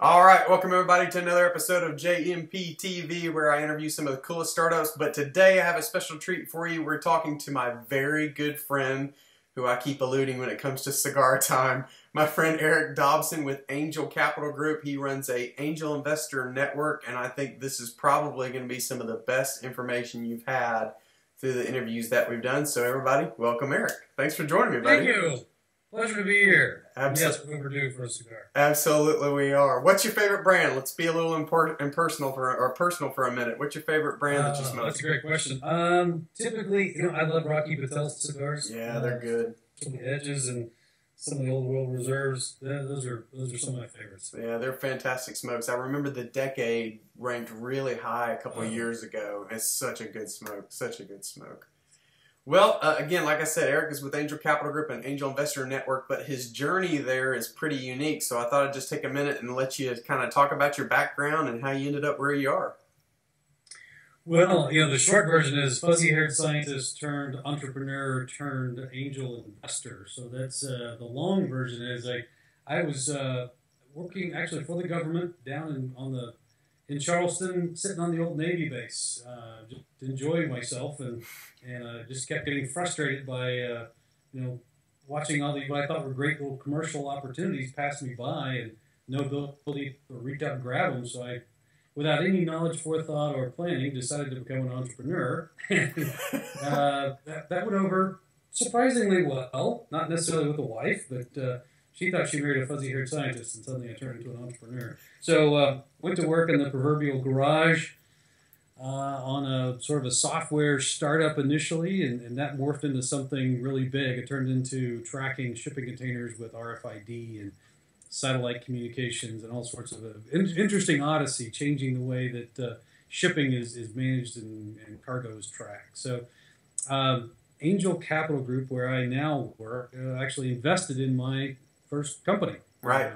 All right, welcome everybody to another episode of JMP TV, where I interview some of the coolest startups. But today I have a special treat for you. We're talking to my very good friend, who I keep alluding when it comes to cigar time, my friend Eric Dobson with Angel Capital Group. He runs a angel investor network, and I think this is probably going to be some of the best information you've had through the interviews that we've done. So everybody, welcome Eric. Thanks for joining me, buddy. Thank you. Pleasure to be here. Absolutely. Yes, overdue for a cigar. Absolutely, we are. What's your favorite brand? Let's be a little personal for a minute. What's your favorite brand that you smoke? That's a great question. Typically, I love Rocky Patel cigars. Yeah, they're good. Some of the Edges and some of the Old World Reserves. Those are some of my favorites. Yeah, they're fantastic smokes. I remember the Decade ranked really high a couple of years ago. It's such a good smoke. Such a good smoke. Well, again, like I said, Eric is with Angel Capital Group and Angel Investor Network, but his journey there is pretty unique. So I thought I'd just take a minute and let you kind of talk about your background and how you ended up where you are. Well, the short version is fuzzy-haired scientist turned entrepreneur turned angel investor. So that's the long version is I was working actually for the government down in Charleston, sitting on the old Navy base, just enjoying myself, and just kept getting frustrated by watching all the what I thought were great little commercial opportunities pass me by, and no ability to reach out and grab them. So I, without any knowledge, forethought, or planning, decided to become an entrepreneur. That went over surprisingly well. Not necessarily with a wife, but she thought she married a fuzzy-haired scientist, and suddenly I turned into an entrepreneur. So went to work in the proverbial garage on a sort of a software startup initially, and that morphed into something really big. It turned into tracking shipping containers with RFID and satellite communications and all sorts of interesting odyssey, changing the way that shipping is managed and cargo is tracked. So Angel Capital Group, where I now work, actually invested in my first company. Right.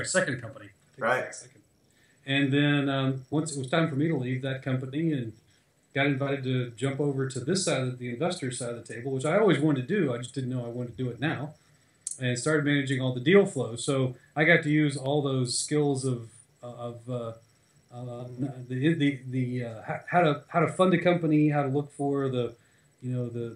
Second company. Right. And then once it was time for me to leave that company and got invited to jump over to this side of the investor side of the table, which I always wanted to do. I just didn't know I wanted to do it now. And started managing all the deal flow. So I got to use all those skills of how to fund a company, how to look for the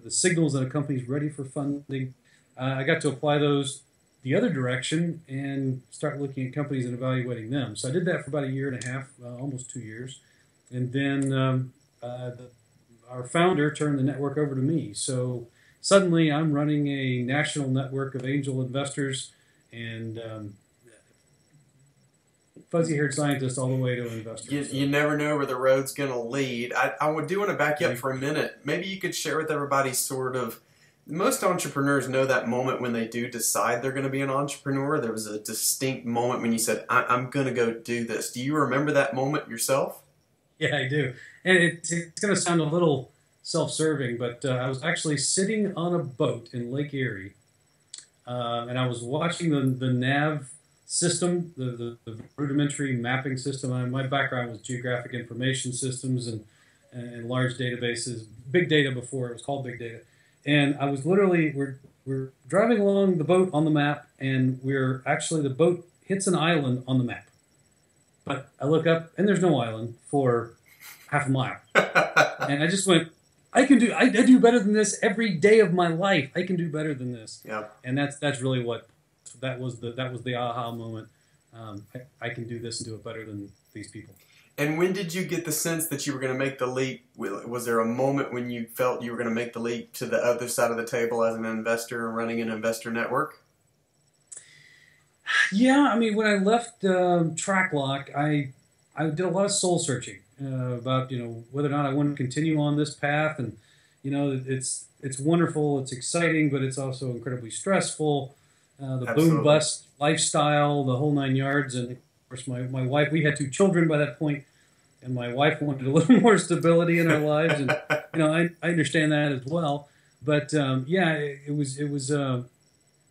signals that a company's ready for funding. I got to apply those the other direction and start looking at companies and evaluating them. So I did that for about a year and a half, almost 2 years. And then our founder turned the network over to me. So suddenly I'm running a national network of angel investors and fuzzy-haired scientists all the way to investors. You never know where the road's going to lead. I do want to back you up for a minute. Maybe you could share with everybody sort of, most entrepreneurs know that moment when they do decide they're going to be an entrepreneur. There was a distinct moment when you said, I'm going to go do this. Do you remember that moment yourself? Yeah, I do. And it's going to sound a little self-serving, but I was actually sitting on a boat in Lake Erie, and I was watching the nav system, the rudimentary mapping system. My background was geographic information systems and large databases, big data before it was called big data. And I was literally, we're driving along the boat on the map, and the boat hits an island on the map. But I look up, and there's no island for half a mile. And I just went, I do better than this every day of my life. I can do better than this. Yeah. And that's really that was the aha moment. I can do this and do it better than these people. And when did you get the sense that you were going to make the leap? Was there a moment when you felt you were going to make the leap to the other side of the table as an investor and running an investor network? Yeah, I mean, when I left TrackLock, I did a lot of soul searching about whether or not I wanted to continue on this path, and it's wonderful, it's exciting, but it's also incredibly stressful. The boom bust lifestyle, the whole 9 yards, and of course my wife. We had 2 children by that point, and my wife wanted a little more stability in our lives, and I understand that as well. But it was.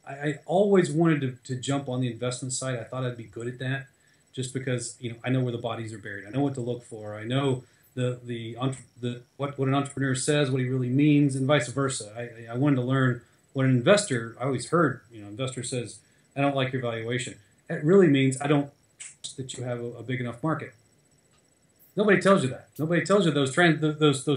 I always wanted to jump on the investment side. I thought I'd be good at that, just because I know where the bodies are buried. I know what to look for. I know what an entrepreneur says, what he really means, and vice versa. I wanted to learn what an investor. I always heard investor says, "I don't like your valuation." It really means I don't that you have a big enough market. Nobody tells you that. Nobody tells you those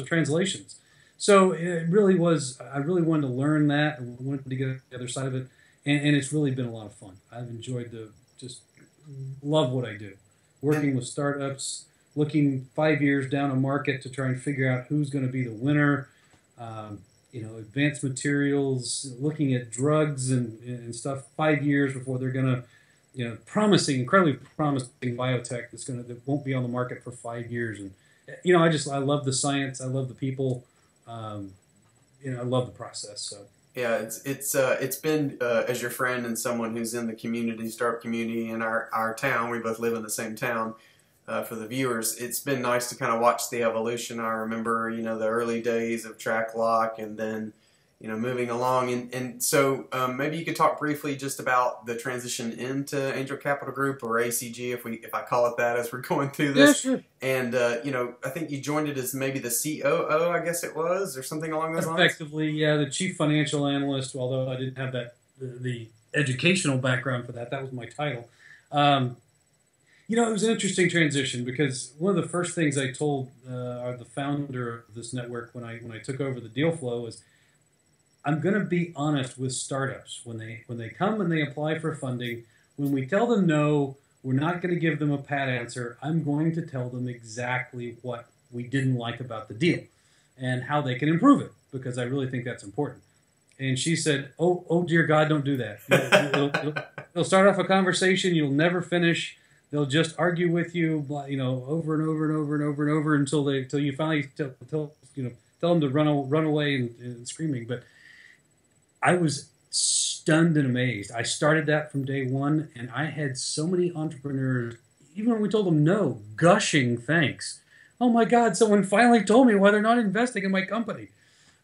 translations. So it really was. I really wanted to learn that. I wanted to get the other side of it, and it's really been a lot of fun. I've enjoyed just love what I do, working with startups, looking 5 years down a market to try and figure out who's going to be the winner. Advanced materials, looking at drugs and stuff 5 years before they're going to. Incredibly promising biotech that won't be on the market for 5 years, and I love the science, I love the people, I love the process. So yeah, it's been as your friend and someone who's in the community, startup community in our town. We both live in the same town. For the viewers, it's been nice to kind of watch the evolution. I remember the early days of Track Lock, and then moving along, and so maybe you could talk briefly just about the transition into Angel Capital Group, or ACG, if I call it that, as we're going through this. Yeah, sure. And I think you joined it as maybe the COO, I guess it was, or something along those lines. Effectively, yeah, the chief financial analyst. Although I didn't have the educational background for that. That was my title. It was an interesting transition, because one of the first things I told the founder of this network when I took over the deal flow was, I'm going to be honest with startups when they come and they apply for funding. When we tell them no, we're not going to give them a pat answer. I'm going to tell them exactly what we didn't like about the deal and how they can improve it, because I really think that's important. And she said, "Oh dear God, don't do that. It'll start off a conversation you'll never finish. They'll just argue with you, over and over and over and over and over until you finally tell them to run away and screaming." But I was stunned and amazed. I started that from day one, and I had so many entrepreneurs, even when we told them no, gushing thanks. Oh my God, someone finally told me why they're not investing in my company.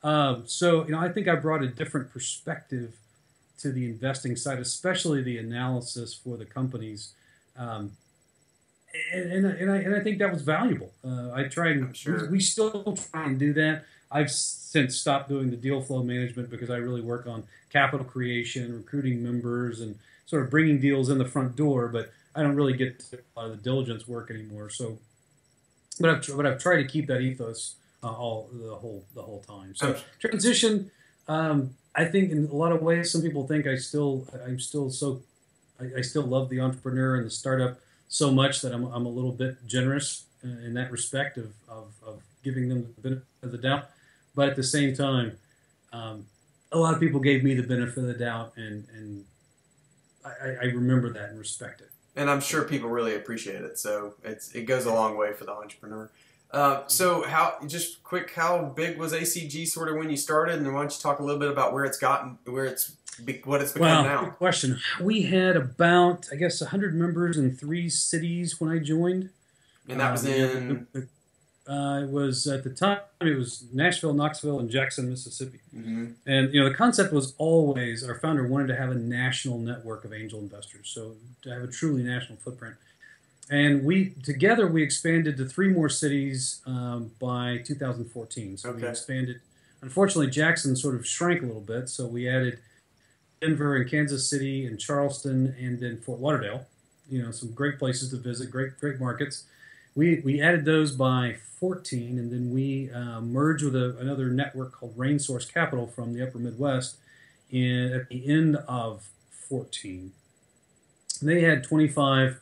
So I think I brought a different perspective to the investing side, especially the analysis for the companies. And I think that was valuable. I tried. Sure. We still try and do that. I've since stopped doing the deal flow management, because I really work on capital creation, recruiting members, and sort of bringing deals in the front door. But I don't really get to a lot of the diligence work anymore. So, but I've tried to keep that ethos the whole time. So transition. I think in a lot of ways, some people think I still love the entrepreneur and the startup so much that I'm a little bit generous in that respect of giving them the benefit of the doubt. But at the same time, a lot of people gave me the benefit of the doubt, and I remember that and respect it. And I'm sure people really appreciate it. So it goes a long way for the entrepreneur. So how big was ACG sort of when you started, and why don't you talk a little bit about what it's become now? Good question. We had about, I guess, 100 members in 3 cities when I joined. And that was in? It was, at the time, it was Nashville, Knoxville, and Jackson, Mississippi. Mm-hmm. And, the concept was always, our founder wanted to have a national network of angel investors, so to have a truly national footprint. And we expanded to 3 more cities by 2014. So okay. We expanded. Unfortunately, Jackson sort of shrank a little bit, so we added Denver and Kansas City and Charleston, and then Fort Lauderdale. Some great places to visit, great markets. We added those by 14, and then we merged with another network called Rain Source Capital from the Upper Midwest at the end of 14. They had 25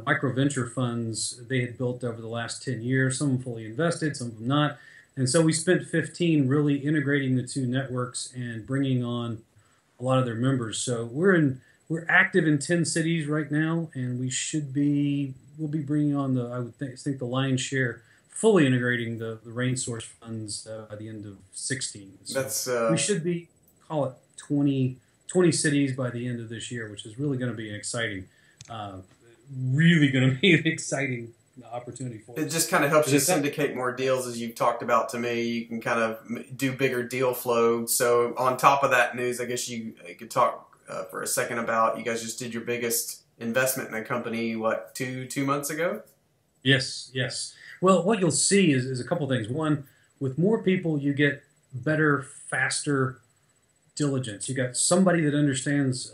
micro venture funds they had built over the last 10 years, some of them fully invested, some of them not. And so we spent 15 really integrating the 2 networks and bringing on a lot of their members. So we're active in 10 cities right now, and we'll be bringing on I would think the lion's share, fully integrating the Rain Source funds by the end of 16. So we should be, call it 20 cities by the end of this year, which is really going to be an exciting opportunity for us. It just kind of helps you syndicate more deals, as you've talked about to me. You can kind of do bigger deal flow. So on top of that news, I guess you could talk for a second about, you guys just did your biggest investment in a company, what, two months ago? Yes. Well, what you'll see is a couple things. One, with more people, you get better, faster diligence. You got somebody that understands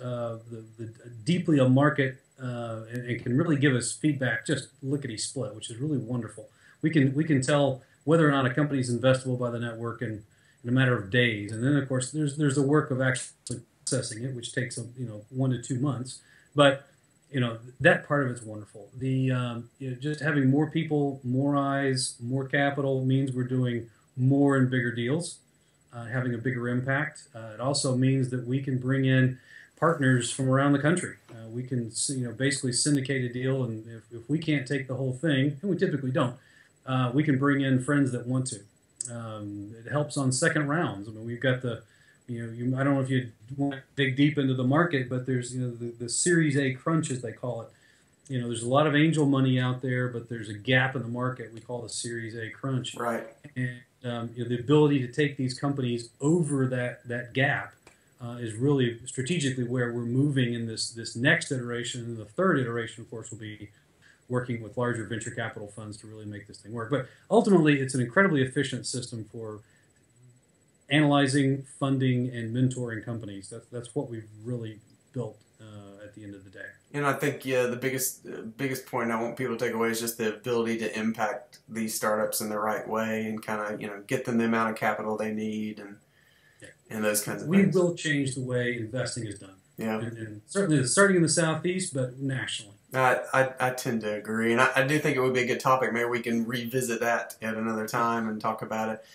deeply a market and can really give us feedback just lickety split, which is really wonderful. We can tell whether or not a company is investable by the network in a matter of days, and then of course there's the work of actually processing it, which takes 1 to 2 months. But that part of it's wonderful. Just having more people, more eyes, more capital means we're doing more and bigger deals, having a bigger impact. It also means that we can bring in partners from around the country. We can basically syndicate a deal, and if we can't take the whole thing, and we typically don't, we can bring in friends that want to. It helps on second rounds. I mean, we've got I don't know if you want to dig deep into the market, but there's the Series A crunch, as they call it. There's a lot of angel money out there, but there's a gap in the market we call the Series A crunch. Right. And the ability to take these companies over that gap is really strategically where we're moving in this next iteration. And the third iteration, of course, will be working with larger venture capital funds to really make this thing work. But ultimately, it's an incredibly efficient system for analyzing, funding, and mentoring companies. That's what we've really built at the end of the day. And I think the biggest point I want people to take away is just the ability to impact these startups in the right way and kind of get them the amount of capital they need and those kinds of things. We will change the way investing is done. Yeah, and certainly starting in the Southeast, but nationally. I tend to agree, and I do think it would be a good topic. Maybe we can revisit that at another time and talk about it.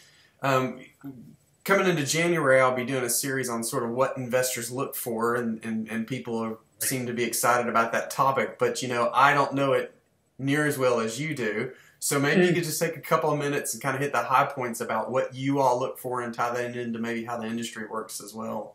Coming into January, I'll be doing a series on sort of what investors look for, and people seem to be excited about that topic. But, I don't know it near as well as you do. So maybe you could just take a couple of minutes and kind of hit the high points about what you all look for and tie that into maybe how the industry works as well.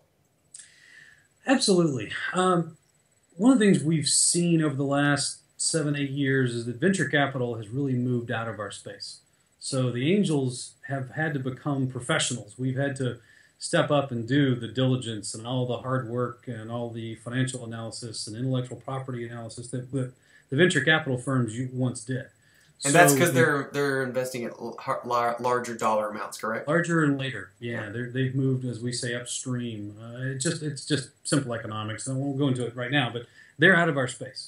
Absolutely. One of the things we've seen over the last 7-8 years is that venture capital has really moved out of our space. So the angels have had to become professionals. We've had to step up and do the diligence and all the hard work and all the financial analysis and intellectual property analysis that the venture capital firms once did. And that's because they're investing at larger dollar amounts, correct? Larger and later, yeah. They've moved, as we say, upstream. It's just simple economics. I won't go into it right now, but they're out of our space.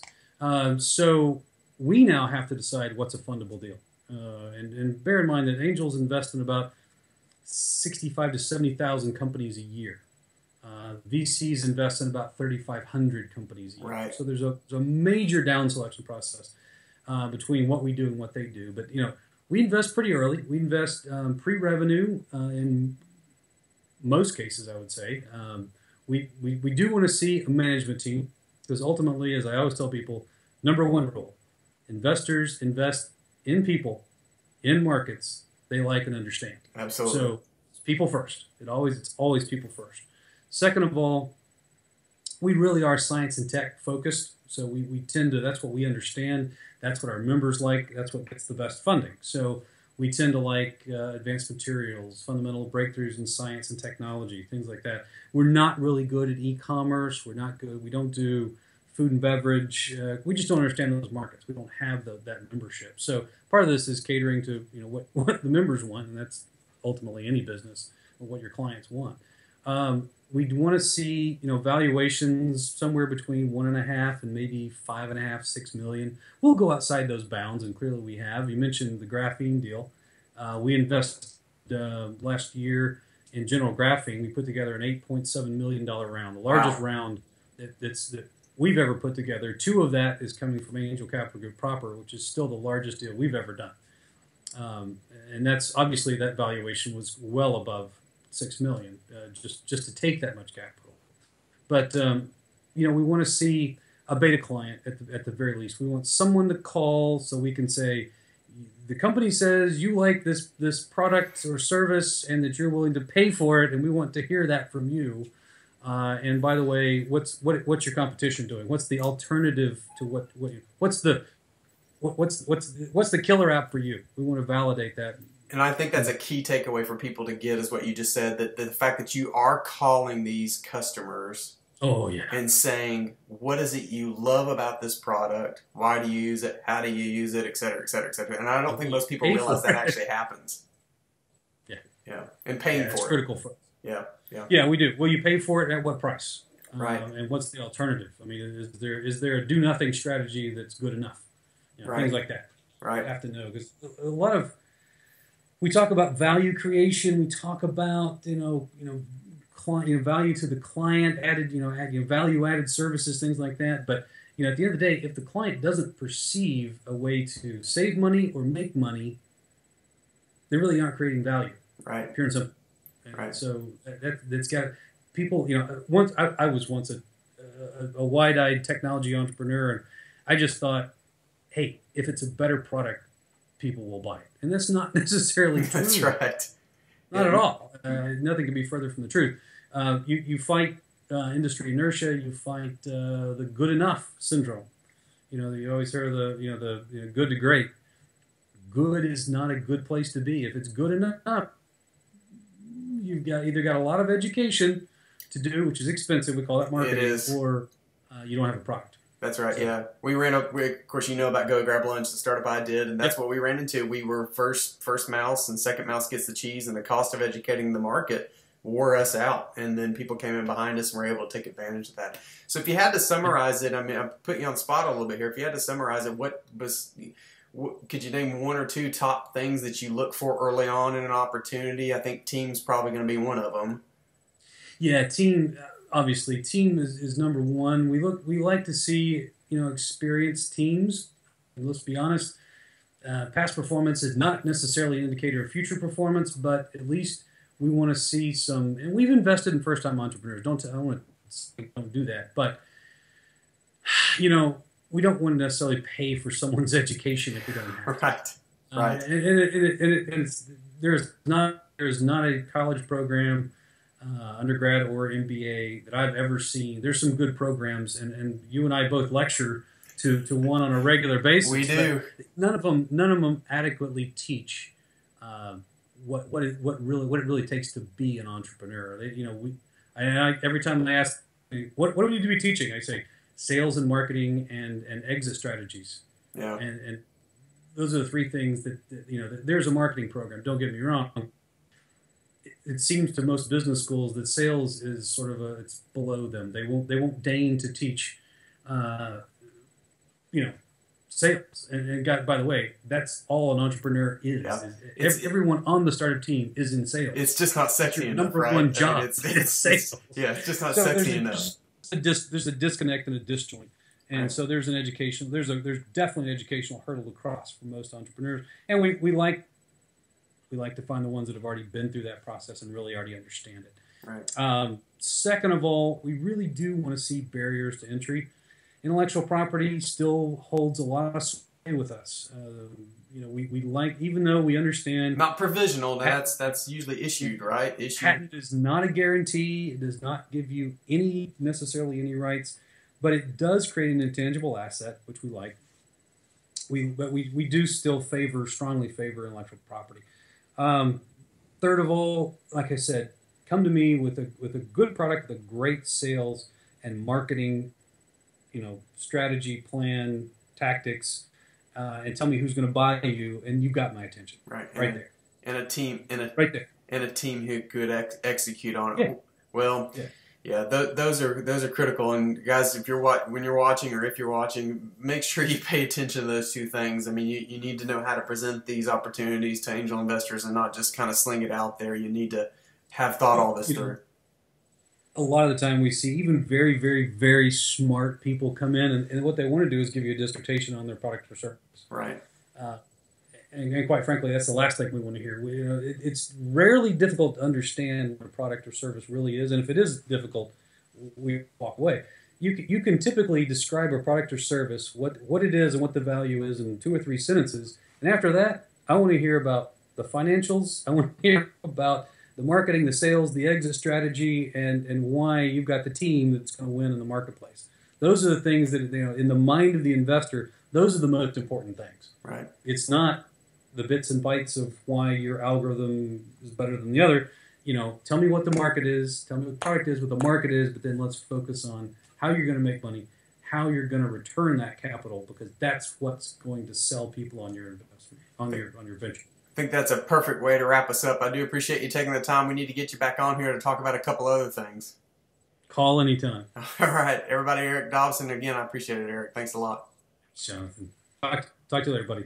So we now have to decide what's a fundable deal. And bear in mind that angels invest in about 65 to 70,000 companies a year. VCs invest in about 3,500 companies a year. Right. So there's a major down selection process between what we do and what they do. But we invest pretty early. We invest pre-revenue in most cases, I would say. We do want to see a management team because ultimately, as I always tell people, number one rule: investors invest in people, in markets they like and understand. Absolutely. So it's people first. It's always people first. Second of all, we really are science and tech focused. So we tend to, that's what we understand. That's what our members like. That's what gets the best funding. So we tend to like advanced materials, fundamental breakthroughs in science and technology, things like that. We're not really good at e-commerce. We're not good. We don't do food and beverage. We just don't understand those markets. We don't have that membership. So part of this is catering to what the members want, and that's ultimately any business or what your clients want. We want to see valuations somewhere between 1.5 and maybe 5.5, 6 million. We'll go outside those bounds, and clearly we have. You mentioned the graphene deal. We invested last year in General Graphene. We put together an $8.7 million round, the largest round that we've ever put together. 2 of that is coming from Angel Capital Group proper, which is still the largest deal we've ever done. And that's obviously that valuation was well above $6 million, just to take that much capital. But we want to see a beta client at the very least. We want someone to call so we can say, the company says you like this product or service and that you're willing to pay for it, and we want to hear that from you. And by the way, what's your competition doing? What's the alternative to what's the killer app for you? We want to validate that. And I think that's a key takeaway for people to get is what you just said, that the fact that you are calling these customers and saying, what is it you love about this product? Why do you use it? How do you use it? Et cetera, et cetera, et cetera. And I don't think most people realize that actually happens. Yeah. Yeah. And paying for it. It's critical for us. Yeah, yeah, Yeah, we do. Well, you pay for it at what price? right, And what's the alternative? I mean, is there a do nothing strategy that's good enough? Things right, like that. You right. have to know because a lot of we talk about value creation. We talk about client, value to the client, added value added services, things like that. But at the end of the day, if the client doesn't perceive a way to save money or make money, they really aren't creating value. Right, Pure and simple. And right. so that's got people. Once I was once a wide-eyed technology entrepreneur, and I just thought, hey, if it's a better product, people will buy it, and that's not necessarily true. That's right. Not Yeah, at all. Nothing can be further from the truth. You fight industry inertia. You fight the good enough syndrome. You always hear the good to great. Good is not a good place to be. If it's good enough, you've either got a lot of education to do, which is expensive. We call that marketing, it is. or you don't have a product. That's right. So, Yeah, we ran up. Of course, about Go Grab Lunch, the startup I did, and that's yep. what we ran into. We were first mouse, and second mouse gets the cheese, and the cost of educating the market wore us out. And then people came in behind us and were able to take advantage of that. So, if you had to summarize it, I mean, I'm putting you on the spot a little bit here. If you had to summarize it, could you name one or two top things that you look for early on in an opportunity? I think team's probably going to be one of them. Yeah, team. Obviously, team is number one. We like to see experienced teams. And let's be honest, past performance is not necessarily an indicator of future performance, but at least we want to see some. And we've invested in first time entrepreneurs. Don't do that. But we don't want to necessarily pay for someone's education if we don't have to. Right. Right. There's not a college program, undergrad or MBA, that I've ever seen. There's some good programs, and you and I both lecture to one on a regular basis. We do. None of them adequately teach what it really takes to be an entrepreneur. Every time I ask, what do we need to be teaching? I say sales and marketing and exit strategies. Yeah. And those are the three things that there's a marketing program. Don't get me wrong. It seems to most business schools that sales is sort of it's below them. They won't deign to teach, sales. And by the way, that's all an entrepreneur is. Yeah. Everyone on the startup team is in sales. It's just not sexy enough. Number right? one job. It's sales. It's just not sexy enough. There's a disconnect and a disjoint. And right. So there's definitely an educational hurdle to cross for most entrepreneurs. And we like to find the ones that have already been through that process and really already understand it. Right. Second of all, we really do want to see barriers to entry. Intellectual property still holds a lot of sway with us. We like, even though we understand, not provisional. That's usually issued, right? Patent is not a guarantee. It does not give you necessarily any rights, but it does create an intangible asset, which we like. But we do still strongly favor intellectual property. Third of all, like I said, come to me with a good product, with a great sales and marketing, strategy, plan, tactics, and tell me who's going to buy you, and you've got my attention. Right. There. And a team, right there. And a team who could execute on it. Yeah. Well. Yeah. Those are critical. And guys, when you're watching, make sure you pay attention to those two things. I mean, you need to know how to present these opportunities to angel investors and not just kind of sling it out there. You need to have thought all this through. A lot of the time we see even very, very, very smart people come in, and what they want to do is give you a dissertation on their product or service. Right. And quite frankly, that's the last thing we want to hear. It's rarely difficult to understand what a product or service really is, and if it is difficult, we walk away. You can typically describe a product or service, what it is and what the value is, in 2 or 3 sentences, and after that, I want to hear about the financials. I want to hear about the marketing, the sales, the exit strategy, and why you've got the team that's going to win in the marketplace. Those are the things that, in the mind of the investor, those are the most important things. Right. It's not the bits and bytes of why your algorithm is better than the other. Tell me what the market is, tell me what the product is, what the market is, but then let's focus on how you're going to make money, how you're going to return that capital, because that's what's going to sell people on your investment, on your venture. I think that's a perfect way to wrap us up. I do appreciate you taking the time. We need to get you back on here to talk about a couple other things. Call anytime. All right, everybody, Eric Dobson. Again, I appreciate it, Eric. Thanks a lot. Jonathan. Talk to you later, buddy.